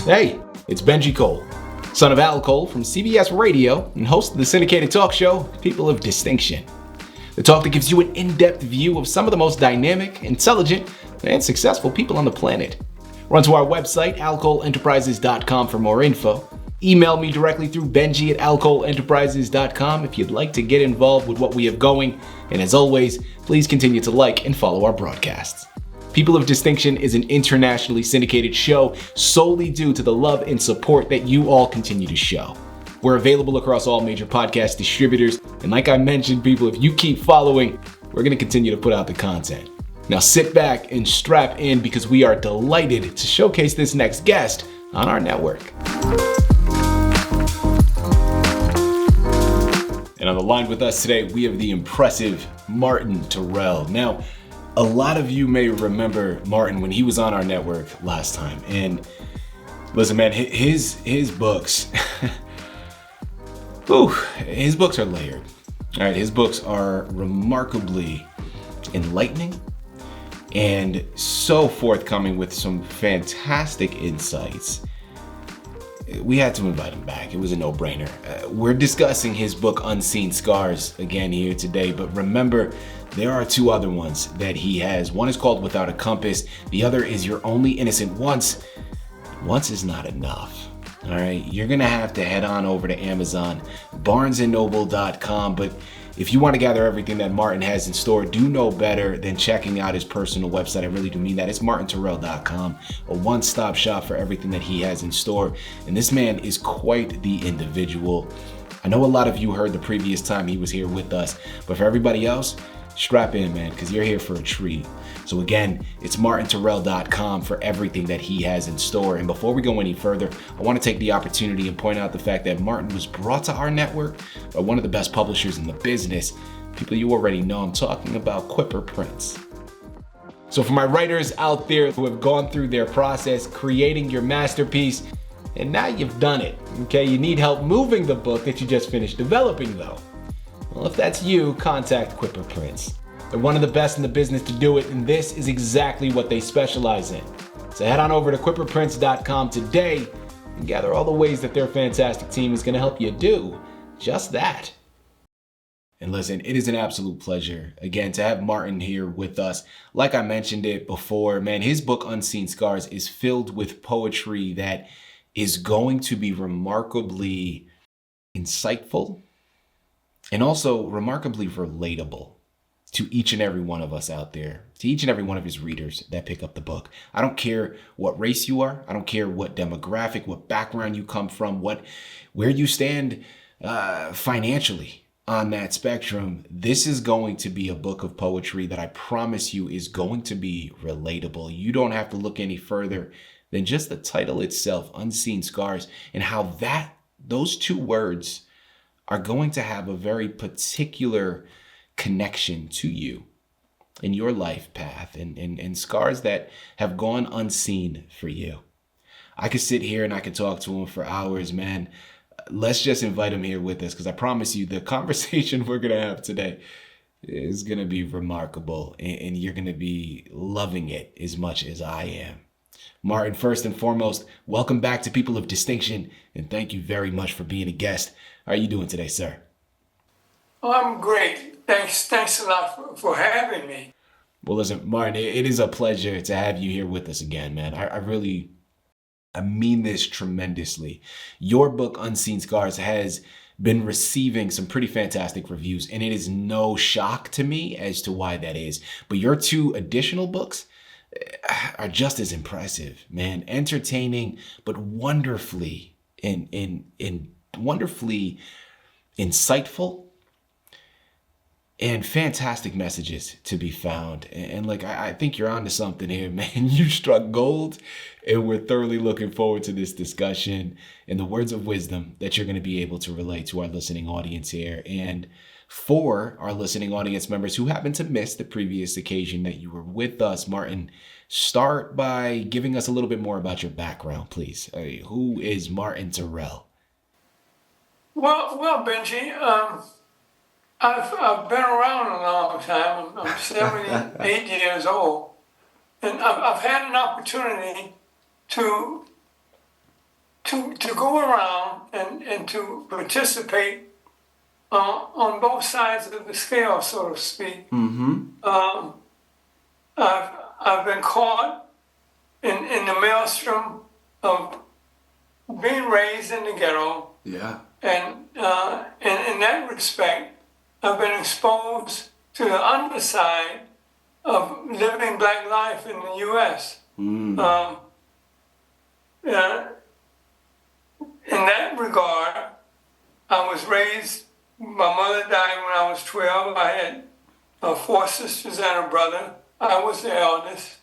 Hey, it's Benji Cole, son of Al Cole from CBS Radio and host of the syndicated talk show, People of Distinction. The talk that gives you an in-depth view of some of the most dynamic, intelligent, and successful people on the planet. Run to our website, alcoleenterprises.com for more info. Email me directly through benji@alcoleenterprises.com if you'd like to get involved with what we have going. And as always, please continue to like and follow our broadcasts. People of Distinction is an internationally syndicated show solely due to the love and support that you all continue to show. We're available across all major podcast distributors. And like I mentioned, people, if you keep following, we're going to continue to put out the content. Now sit back and strap in because we are delighted to showcase this next guest on our network. And on the line with us today, we have the impressive Martin Terrell. Now, a lot of you may remember Martin when he was on our network last time. And listen, man, his books, his books are layered. All right, his books are remarkably enlightening and so forthcoming with some fantastic insights. We had to invite him back. It was a no-brainer. We're discussing his book, Unseen Scars, again here today. But remember, there are two other ones that he has. One is called Without a Compass. The other is You're Only Innocent Once. Once is not enough. All right, you're going to have to head on over to Amazon, barnesandnoble.com. But if you want to gather everything that Martin has in store, do no better than checking out his personal website. I really do mean that. It's martinterrell.com, a one-stop shop for everything that he has in store. And this man is quite the individual. I know a lot of you heard the previous time he was here with us, but for everybody else, strap in, man, because you're here for a treat. So again, it's martinterrell.com for everything that he has in store. And before we go any further, I want to take the opportunity and point out the fact that Martin was brought to our network by one of the best publishers in the business. People you already know, I'm talking about Quipper Prints. So for my writers out there who have gone through their process creating your masterpiece, and now you've done it, okay? You need help moving the book that you just finished developing though. Well, if that's you, contact Quipper Prints. They're one of the best in the business to do it, and this is exactly what they specialize in. So head on over to quipperprints.com today and gather all the ways that their fantastic team is going to help you do just that. And listen, it is an absolute pleasure, again, to have Martin here with us. Like I mentioned it before, man, his book, Unseen Scars, is filled with poetry that is going to be remarkably insightful and also remarkably relatable to each and every one of us out there, to each and every one of his readers that pick up the book. I don't care what race you are. I don't care what demographic, what background you come from, where you stand financially on that spectrum. This is going to be a book of poetry that I promise you is going to be relatable. You don't have to look any further than just the title itself, Unseen Scars, and how those two words are going to have a very particular connection to you in your life path and scars that have gone unseen for you. I could sit here and I could talk to him for hours, man. Let's just invite him here with us because I promise you the conversation we're going to have today is going to be remarkable and you're going to be loving it as much as I am. Martin, first and foremost, welcome back to People of Distinction and thank you very much for being a guest. How are you doing today, sir? Oh, I'm great. Thanks a lot for having me. Well, listen, Martin, it is a pleasure to have you here with us again, man. I mean this tremendously. Your book, Unseen Scars, has been receiving some pretty fantastic reviews, and it is no shock to me as to why that is. But your two additional books are just as impressive, man. Entertaining, but wonderfully wonderfully insightful and fantastic messages to be found. And like, I think you're onto something here, man. You struck gold and we're thoroughly looking forward to this discussion and the words of wisdom that you're going to be able to relate to our listening audience here. And for our listening audience members who happen to miss the previous occasion that you were with us, Martin, start by giving us a little bit more about your background, please. Who is Martin Terrell? Well, Benji, I've been around a long time. I'm 78 years old, and I've had an opportunity to go around and to participate on both sides of the scale, so to speak. I've been caught in the maelstrom of being raised in the ghetto. Yeah. And in that respect, I've been exposed to the underside of living black life in the U.S. In that regard, I was raised, my mother died when I was 12. I had 4 sisters and a brother. I was the eldest.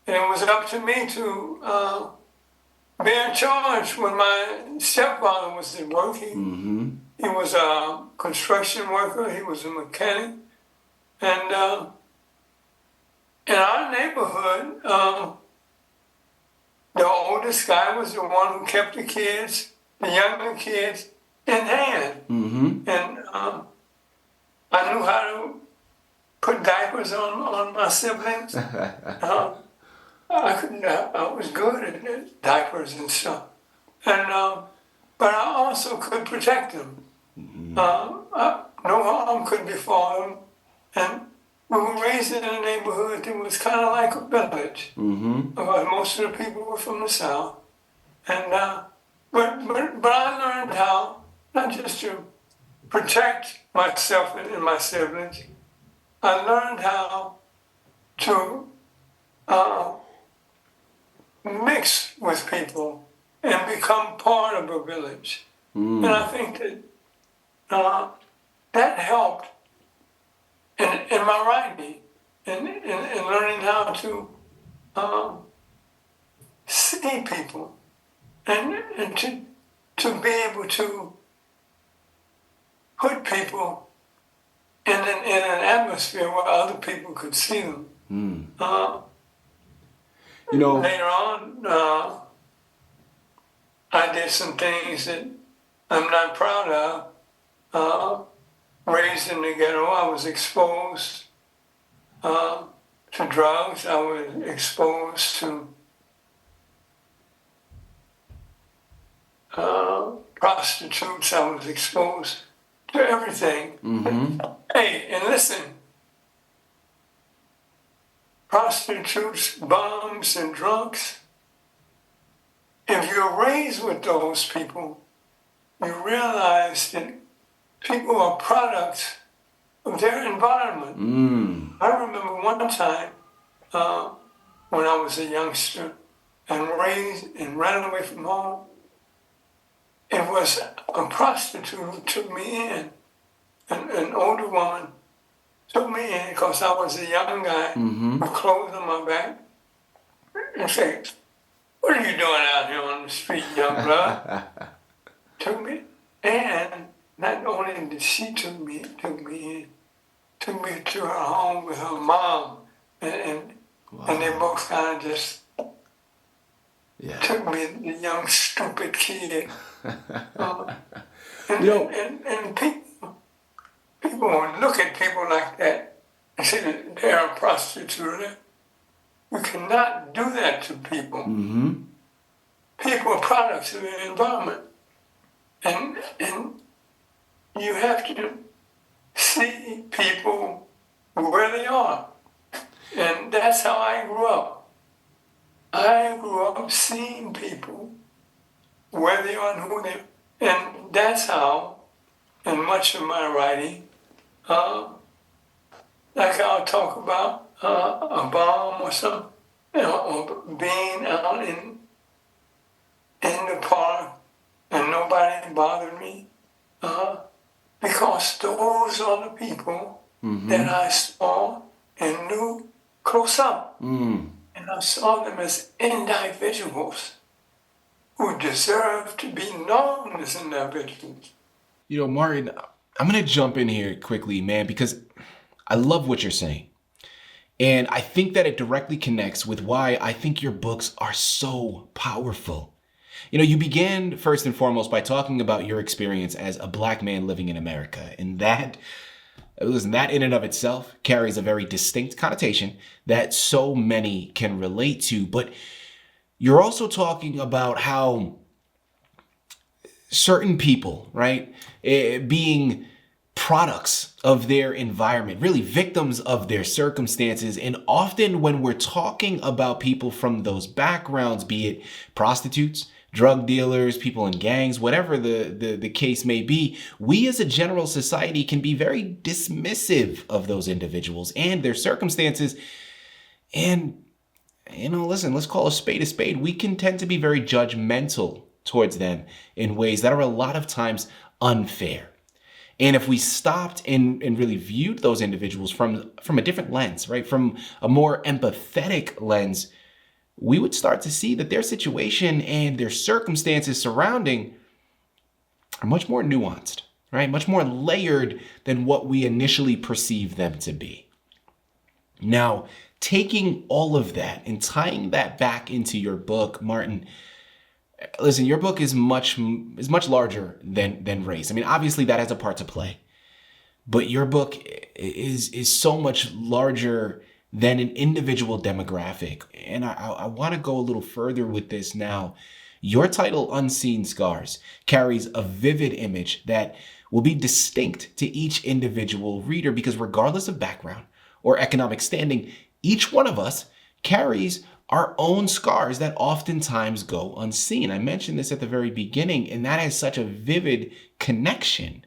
And it was up to me to be in charge when my stepfather was at work. He was a construction worker. He was a mechanic. And in our neighborhood, the oldest guy was the one who kept the kids, the younger kids, in hand. And I knew how to put diapers on my siblings. I was good at diapers and stuff. And but I also could protect them. No harm could befall them. And we were raised in a neighborhood that was kind of like a village. Most of the people were from the South. And but I learned how not just to protect myself and my siblings. I learned how to mix with people and become part of a village. And I think that that helped in my writing and in learning how to see people and to be able to put people in an atmosphere where other people could see them. Later on, I did some things that I'm not proud of. Raised in the ghetto, I was exposed to drugs. I was exposed to prostitutes. I was exposed to everything. Hey, and listen, prostitutes, bums, and drunks, if you're raised with those people, you realize that people are products of their environment. I remember one time when I was a youngster and raised and ran away from home, it was a prostitute who took me in. An older woman took me in because I was a young guy with clothes on my back and said, "What are you doing out here on the street, young blood?" Took me, and not only did she took me in, took me to her home with her mom, and they both kind of just took me, the young stupid kid. And people would look at people like that and say that they're a prostitute. You cannot do that to people. People are products of their environment. And you have to see people where they are. And that's how I grew up. I grew up seeing people where they are and who they are. And that's how, in much of my writing, like I'll talk about a bomb or something, or being out in the park and nobody bothered me, because those are the people that I saw and knew close up. And I saw them as individuals who deserve to be known as individuals. Martin, I'm going to jump in here quickly, man, because I love what you're saying. And I think that it directly connects with why I think your books are so powerful. You began first and foremost by talking about your experience as a black man living in America. And that Listen, that in and of itself carries a very distinct connotation that so many can relate to. But you're also talking about how certain people, right, being products of their environment, really victims of their circumstances. And often when we're talking about people from those backgrounds, be it prostitutes, drug dealers, people in gangs, whatever the case may be, we as a general society can be very dismissive of those individuals and their circumstances. And, listen, let's call a spade. We can tend to be very judgmental towards them in ways that are a lot of times unfair. And if we stopped and really viewed those individuals from a different lens, right, from a more empathetic lens, we would start to see that their situation and their circumstances surrounding are much more nuanced, right, much more layered than what we initially perceive them to be. Now, taking all of that and tying that back into your book, Martin, listen, your book is much larger than race. I mean, obviously that has a part to play, but your book is so much larger than an individual demographic. And I want to go a little further with this now. Your title, Unseen Scars, carries a vivid image that will be distinct to each individual reader because regardless of background or economic standing, each one of us carries our own scars that oftentimes go unseen. I mentioned this at the very beginning, and that has such a vivid connection.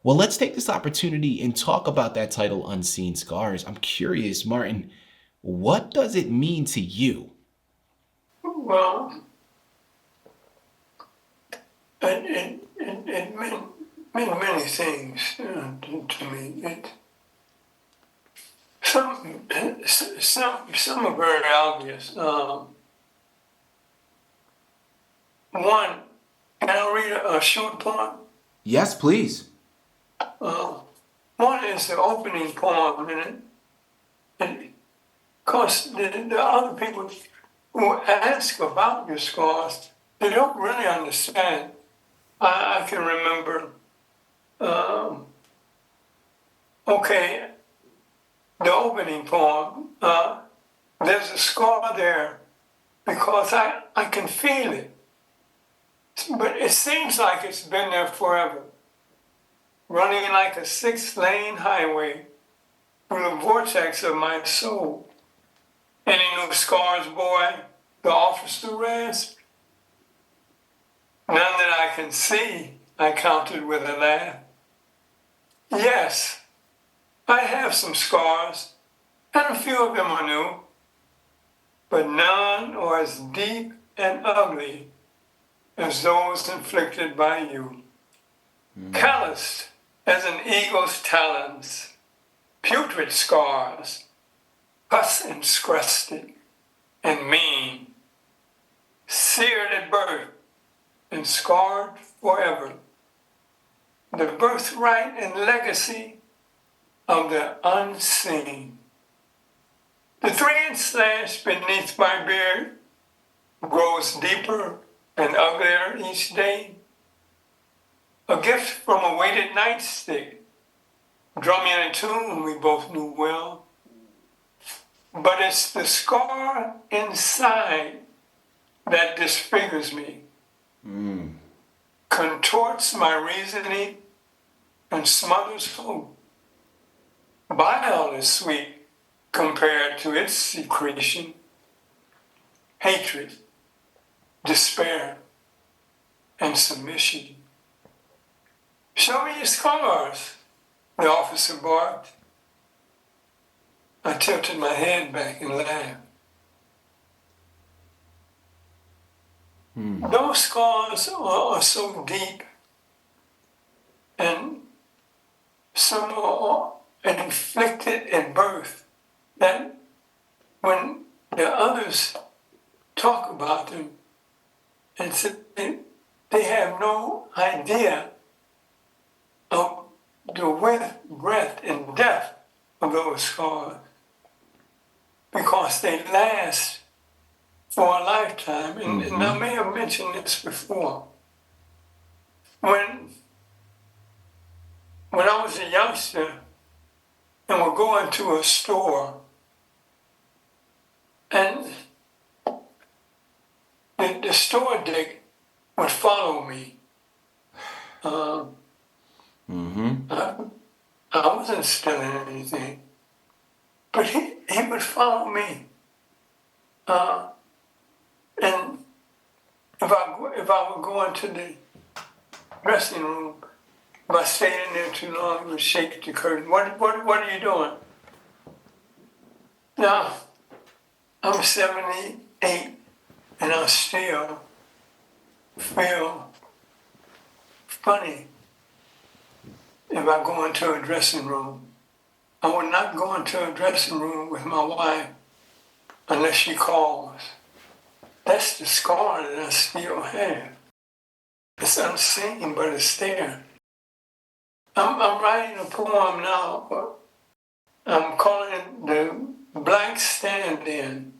Well, let's take this opportunity and talk about that title, Unseen Scars. I'm curious, Martin, what does it mean to you? Well, it meant many things to me. Some are very obvious. One, can I read a short poem? Yes, please. One is the opening poem, and because the other people who ask about your scars, they don't really understand. I can remember, the opening poem, there's a scar there because I can feel it. But it seems like it's been there forever, running like a 6-lane highway through the vortex of my soul. Any new scars, boy? The officer rasped. None that I can see, I countered with a laugh. Yes, I have some scars, and a few of them are new, but none are as deep and ugly as those inflicted by you. Calloused as an eagle's talons, putrid scars, pus encrusted and mean, seared at birth and scarred forever. The birthright and legacy of the unseen. The 3-inch slash beneath my beard grows deeper and uglier each day. A gift from a weighted nightstick, drumming a tune we both knew well. But it's the scar inside that disfigures me, contorts my reasoning, and smothers hope. Bile is sweet compared to its secretion. Hatred, despair, and submission. Show me your scars, the officer barked. I tilted my head back and laughed. Those scars are so deep, and some are inflicted at birth, that when the others talk about them, they have no idea of the width, breadth, and depth of those scars, because they last for a lifetime. And I may have mentioned this before. When I was a youngster, and would go into a store, and the store dick would follow me. I wasn't stealing anything, but he would follow me. And if I would go into the dressing room, if I stayed in there too long, he would shake the curtain. What are you doing? Now, I'm 78, and I still feel funny if I go into a dressing room. I would not go into a dressing room with my wife unless she calls. That's the scar that I still have. It's unseen, but it's there. I'm writing a poem now, but I'm calling it The Black Stand-In.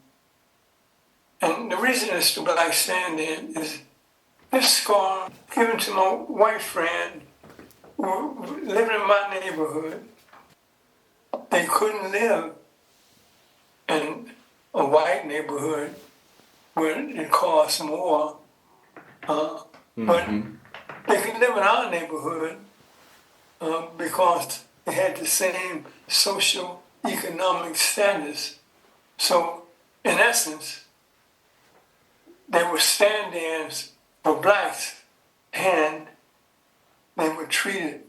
And the reason it's the Black Stand-In is this scar given to my white friend who lived in my neighborhood. They couldn't live in a white neighborhood where it costs more, but they could live in our neighborhood because they had the same social economic status. So, in essence, they were stand-ins for blacks, and they were treated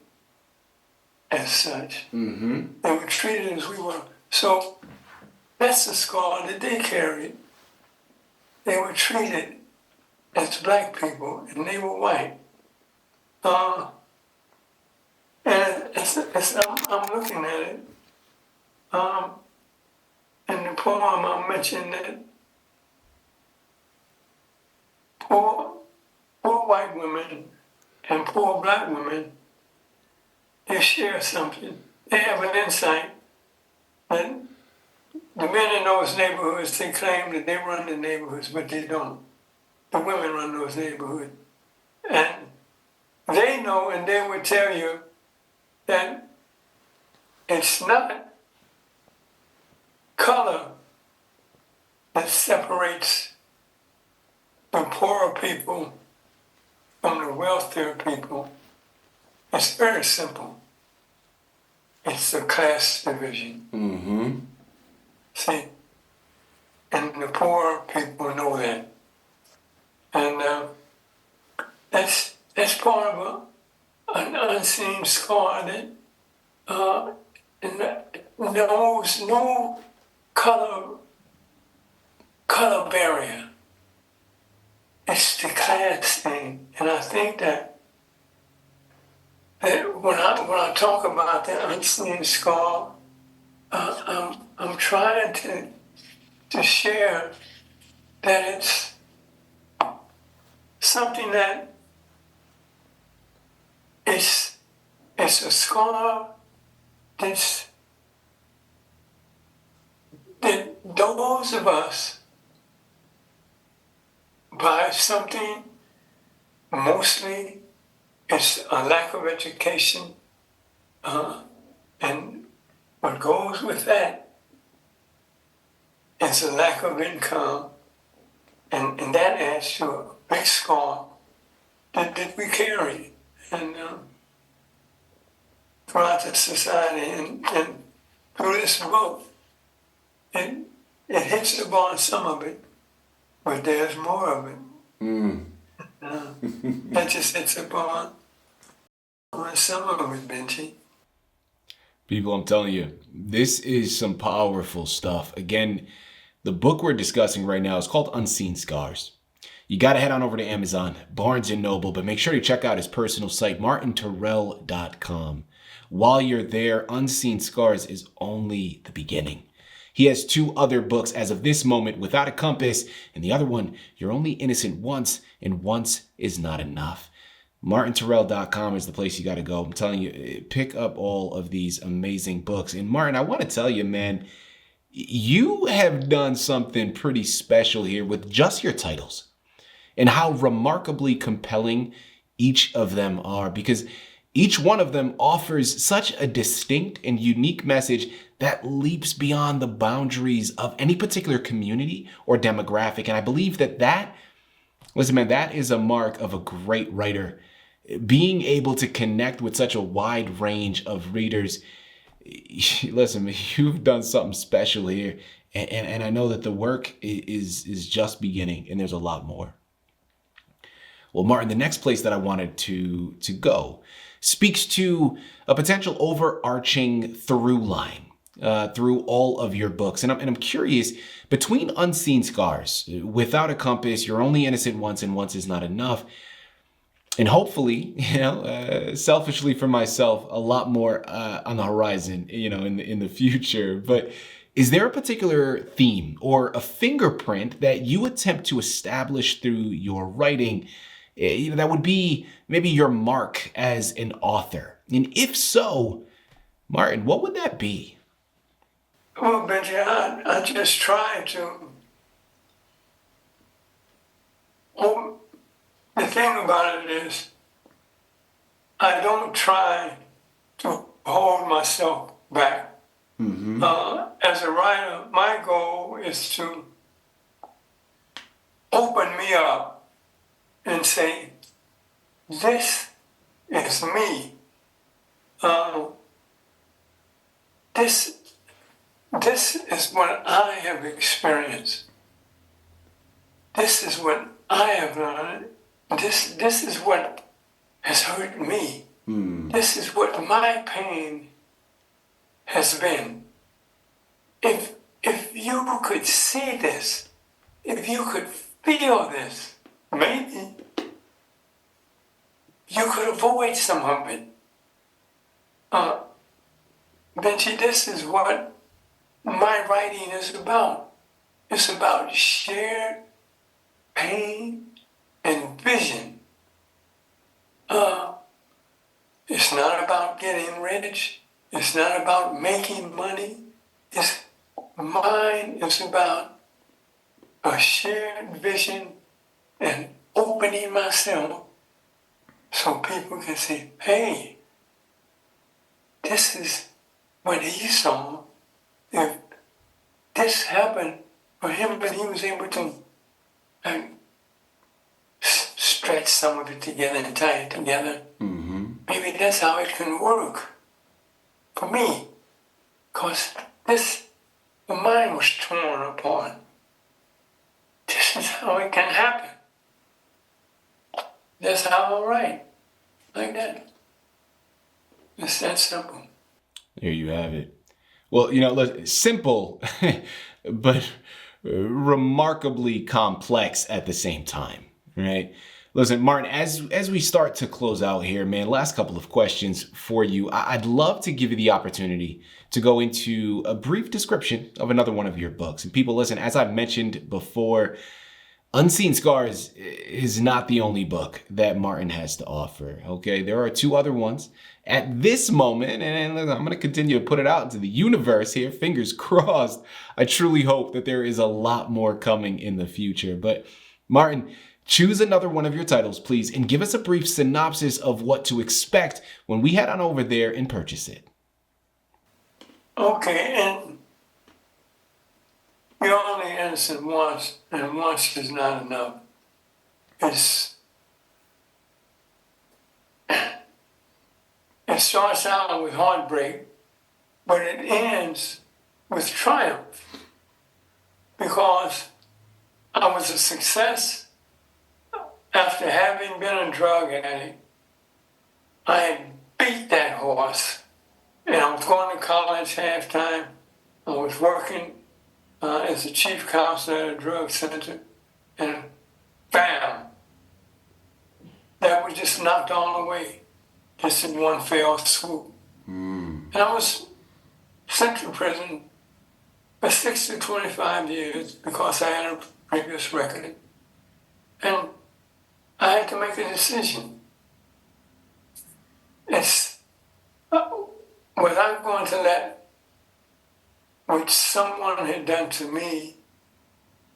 as such. They were treated as we were. So that's the scar that they carried. They were treated as black people, and they were white. And I'm looking at it. In the poem, I mentioned that poor white women and poor black women, they share something. They have an insight. And the men in those neighborhoods, they claim that they run the neighborhoods, but they don't. The women run those neighborhoods. And they know, and they would tell you that it's not color that separates the poorer people from the wealthier people. It's very simple. It's the class division. See, and the poor people know that. And that's part of an unseen scar that knows no color barrier. It's the class thing, and I think that when I talk about the unseen scar, I'm trying to share that it's something that it's a scar that those of us by something, mostly it's a lack of education, and what goes with that is a lack of income, and that adds to a big scar that we carry and throughout the society, and through this book, it hits upon some of it, but there's more of it. That just hits upon some of it, Benji. People, I'm telling you, this is some powerful stuff. Again, the book we're discussing right now is called Unseen Scars. You got to head on over to Amazon, Barnes & Noble, but make sure to check out his personal site, martinterrell.com. While you're there, Unseen Scars is only the beginning. He has 2 other books as of this moment, Without a Compass, and the other one, You're Only Innocent Once, and Once Is Not Enough. martinterrell.com is the place you got to go. I'm telling you, pick up all of these amazing books. And Martin, I want to tell you, man, you have done something pretty special here with just your titles and how remarkably compelling each of them are, because Each one of them offers such a distinct and unique message that leaps beyond the boundaries of any particular community or demographic. And I believe listen, man, that is a mark of a great writer. Being able to connect with such a wide range of readers. Listen, you've done something special here. And I know that the work is just beginning, and there's a lot more. Well, Martin, the next place that I wanted to go speaks to a potential overarching through line through all of your books. And I'm curious, between Unseen Scars, Without a Compass, You're Only Innocent Once and Once Is Not Enough, and hopefully, selfishly for myself, a lot more on the horizon, in the future. But is there a particular theme or a fingerprint that you attempt to establish through your writing that would be maybe your mark as an author? And if so, Martin, what would that be? Well, Benji, I just try to. Well, the thing about it is, I don't try to hold myself back. Mm-hmm. As a writer, my goal is to open me up and say, this is me. This is what I have experienced. This is what I have learned. This is what has hurt me. Mm. This is what my pain has been. If you could see this, if you could feel this, maybe you could avoid some of it. Benji, this is what my writing is about. It's about shared pain and vision. It's not about getting rich. It's not about making money. Mine is about a shared vision and opening myself so people can say, hey, this is what he saw. If this happened for him, but he was able to stretch some of it together and tie it together. Mm-hmm. Maybe that's how it can work for me. Because the mind was torn apart. This is how it can happen. That's how I write. Like that. It's that simple. There you have it. Well, look, simple, but remarkably complex at the same time, right? Listen, Martin, as we start to close out here, man, last couple of questions for you. I'd love to give you the opportunity to go into a brief description of another one of your books. And people, listen, as I've mentioned before, Unseen Scars is not the only book that Martin has to offer, okay? There are two other ones at this moment, and I'm going to continue to put it out into the universe here, fingers crossed. I truly hope that there is a lot more coming in the future. But Martin, choose another one of your titles, please, and give us a brief synopsis of what to expect when we head on over there and purchase it. Okay, and you're only innocent once, and once is not enough. It starts out with heartbreak, but it ends with triumph. Because I was a success after having been a drug addict. I had beat that horse, and I was going to college half-time. I was working as a chief counselor at a drug center, and bam, that was just knocked all away, just in one fell swoop. And I was sent to prison for 6 to 25 years because I had a previous record. And I had to make a decision. Was I going to let what someone had done to me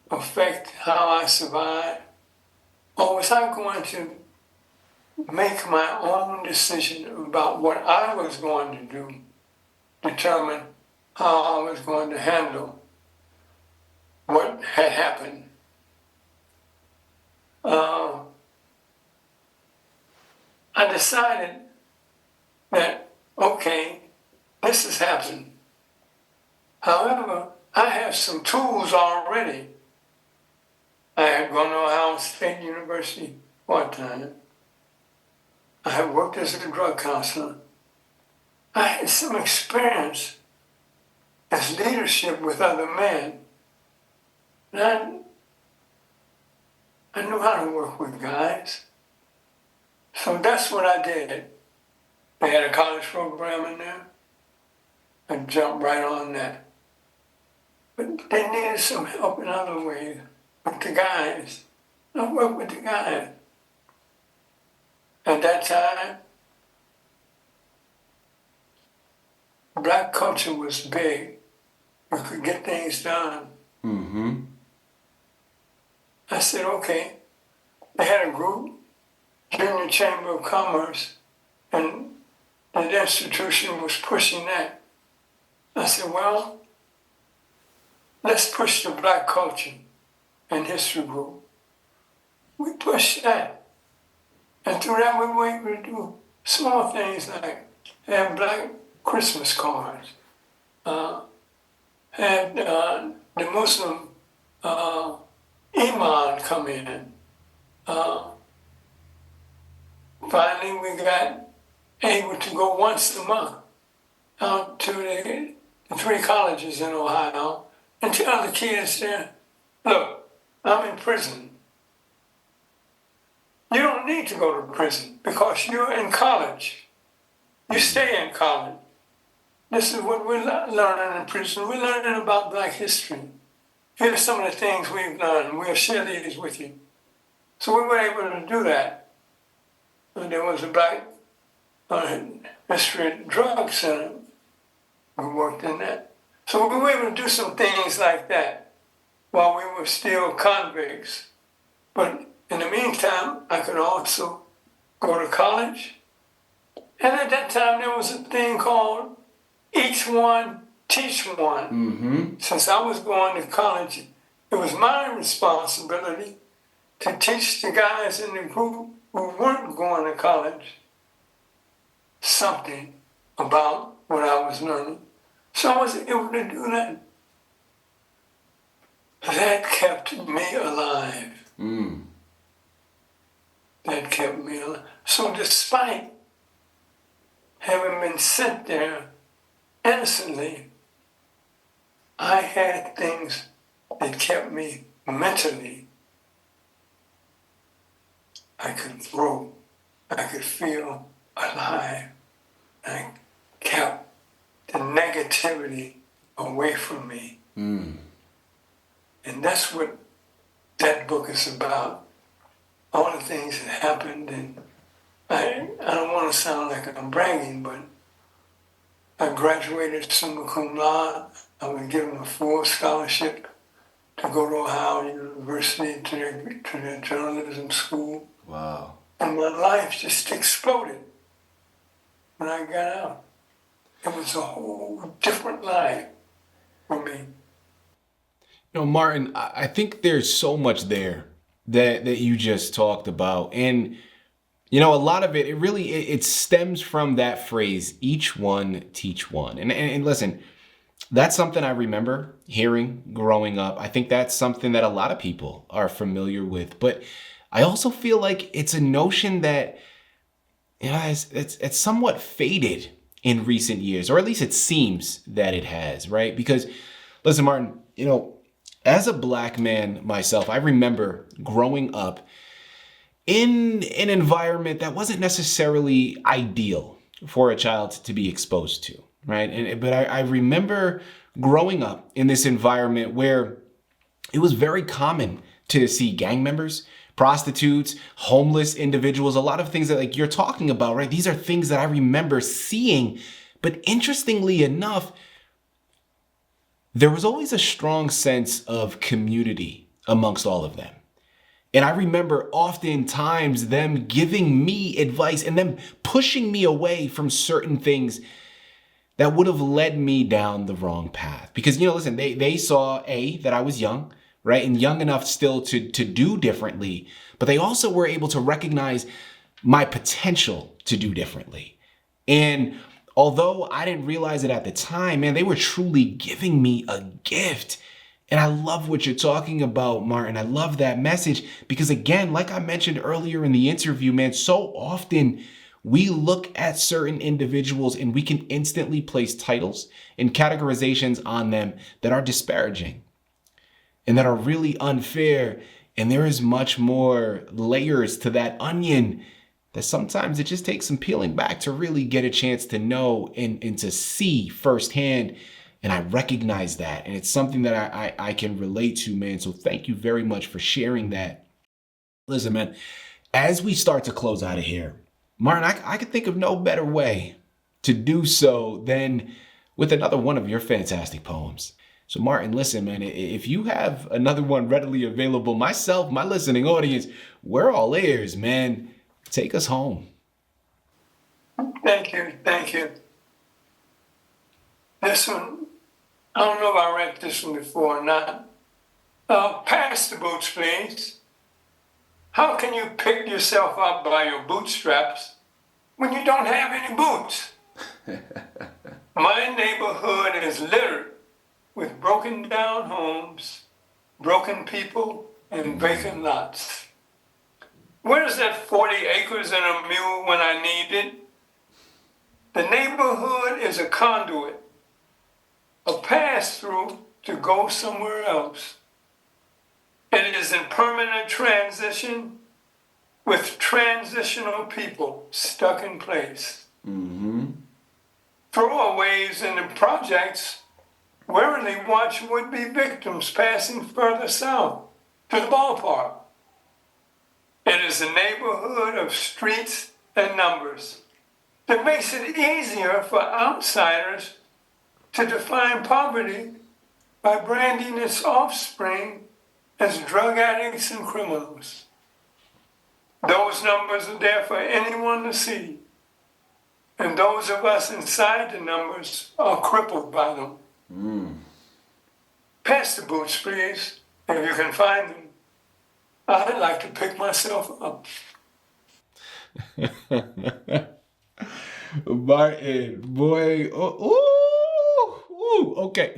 affect how I survived? Or was I going to make my own decision about what I was going to do, determine how I was going to handle what had happened. I decided that, okay, this has happened. However, I have some tools already. I had gone to Ohio State University part-time. I had worked as a drug counselor. I had some experience as leadership with other men. And I knew how to work with guys. So that's what I did. They had a college program in there. I jumped right on that. But they needed some help in other ways with the guys. I worked with the guys. At that time, black culture was big. We could get things done. Mm-hmm. I said, okay. They had a group, Junior Chamber of Commerce, and the institution was pushing that. I said, well, let's push the black culture and history group. We pushed that. And through that, we were able to do small things like have black Christmas cards, had the Muslim imam come in. Finally, we got able to go once a month out to the 3 colleges in Ohio and tell the kids there, look, I'm in prison. You don't need to go to prison because you're in college. You stay in college. This is what we're learning in prison. We're learning about black history. Here are some of the things we've learned. We'll share these with you. So we were able to do that. And there was a black history drug center. We worked in that. So we were able to do some things like that while we were still convicts. But in the meantime, I could also go to college. And at that time, there was a thing called each one, teach one. Mm-hmm. Since I was going to college, it was my responsibility to teach the guys in the group who weren't going to college something about what I was learning. So I was able to do that. That kept me alive. Mm. That kept me alive. So despite having been sent there innocently, I had things that kept me mentally. I could grow. I could feel alive. I kept the negativity away from me. Mm. And that's what that book is about. All the things that happened, and I don't want to sound like I'm bragging, but I graduated summa cum laude. I was given a full scholarship to go to Ohio University to their journalism school. Wow. And my life just exploded when I got out. It was a whole different life for me. You know, Martin, I think there's so much there that you just talked about. And, you know, a lot of it stems from that phrase, each one, teach one. And listen, that's something I remember hearing growing up. I think that's something that a lot of people are familiar with. But I also feel like it's a notion that, you know, it's somewhat faded in recent years, or at least it seems that it has, right? Because, listen, Martin, you know, as a black man myself, I remember growing up in an environment that wasn't necessarily ideal for a child to be exposed to, right? But I remember growing up in this environment where it was very common to see gang members, prostitutes, homeless individuals, a lot of things that like you're talking about, right? These are things that I remember seeing. But interestingly enough, there was always a strong sense of community amongst all of them. And I remember oftentimes them giving me advice and them pushing me away from certain things that would have led me down the wrong path. Because, listen, they saw that I was young, right? And young enough still to do differently. But they also were able to recognize my potential to do differently. And although I didn't realize it at the time, man, they were truly giving me a gift. And I love what you're talking about, Martin. I love that message because, again, like I mentioned earlier in the interview, man, so often we look at certain individuals and we can instantly place titles and categorizations on them that are disparaging and that are really unfair. And there is much more layers to that onion that sometimes it just takes some peeling back to really get a chance to know and to see firsthand. And I recognize that. And it's something that I can relate to, man. So thank you very much for sharing that. Listen, man, as we start to close out of here, Martin, I could think of no better way to do so than with another one of your fantastic poems. So Martin, listen, man, if you have another one readily available, myself, my listening audience, we're all ears, man. Take us home. Thank you. This one, I don't know if I read this one before or not. Pass the boots, please. How can you pick yourself up by your bootstraps when you don't have any boots? My neighborhood is littered with broken down homes, broken people, and vacant lots. Where's that 40 acres and a mule when I need it? The neighborhood is a conduit, a pass-through to go somewhere else. It is in permanent transition with transitional people stuck in place. Mm-hmm. Throwaways in the projects warily watch would-be victims passing further south to the ballpark. It is a neighborhood of streets and numbers that makes it easier for outsiders to define poverty by branding its offspring as drug addicts and criminals. Those numbers are there for anyone to see, and those of us inside the numbers are crippled by them. Pass the boots, please, if you can find them. I'd like to pick myself up. Martin, boy, okay,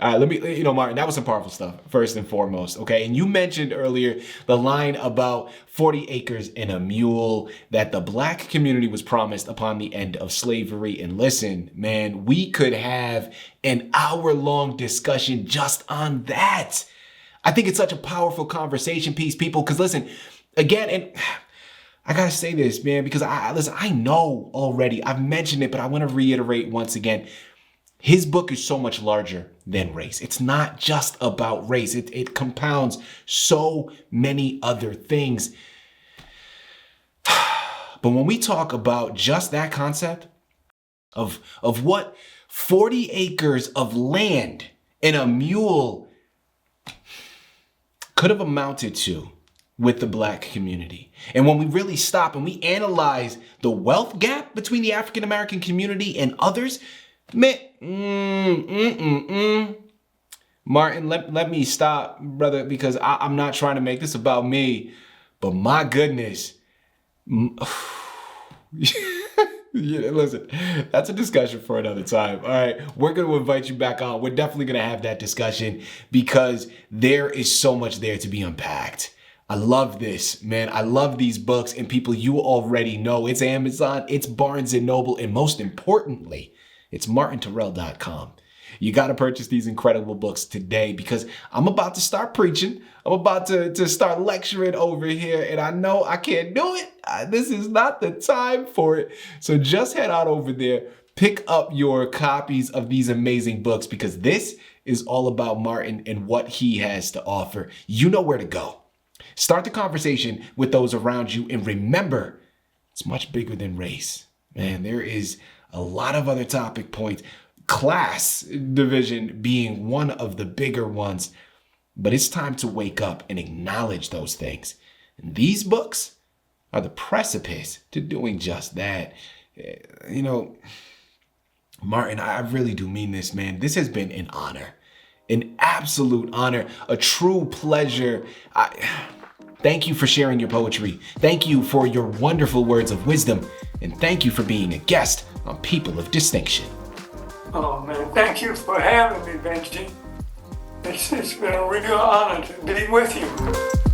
all right, let me, Martin, that was some powerful stuff, first and foremost, okay? And you mentioned earlier the line about 40 acres and a mule that the Black community was promised upon the end of slavery. And listen, man, we could have an hour-long discussion just on that. I think it's such a powerful conversation piece, people, because listen, again, and I gotta say this, man, because I know already, I've mentioned it, but I want to reiterate once again, his book is so much larger than race. It's not just about race. It compounds so many other things. But when we talk about just that concept of what 40 acres of land and a mule could have amounted to with the Black community. And when we really stop and we analyze the wealth gap between the African American community and others, man, Martin, let me stop, brother, because I'm not trying to make this about me, but my goodness. Yeah, listen, that's a discussion for another time. All right, we're going to invite you back on. We're definitely going to have that discussion because there is so much there to be unpacked. I love this, man. I love these books, and people, you already know it's Amazon, it's Barnes & Noble, and most importantly, it's martinterrell.com. You got to purchase these incredible books today because I'm about to start preaching. I'm about to start lecturing over here, and I know I can't do it. This is not the time for it. So just head out over there, pick up your copies of these amazing books because this is all about Martin and what he has to offer. You know where to go. Start the conversation with those around you, and remember, it's much bigger than race. Man, there is a lot of other topic points, class division being one of the bigger ones. But it's time to wake up and acknowledge those things. And these books are the precipice to doing just that. You know, Martin, I really do mean this, man. This has been an honor, an absolute honor, a true pleasure. Thank you for sharing your poetry. Thank you for your wonderful words of wisdom. And thank you for being a guest on People of Distinction. Oh man, thank you for having me, Benji. It's been a real honor to be with you.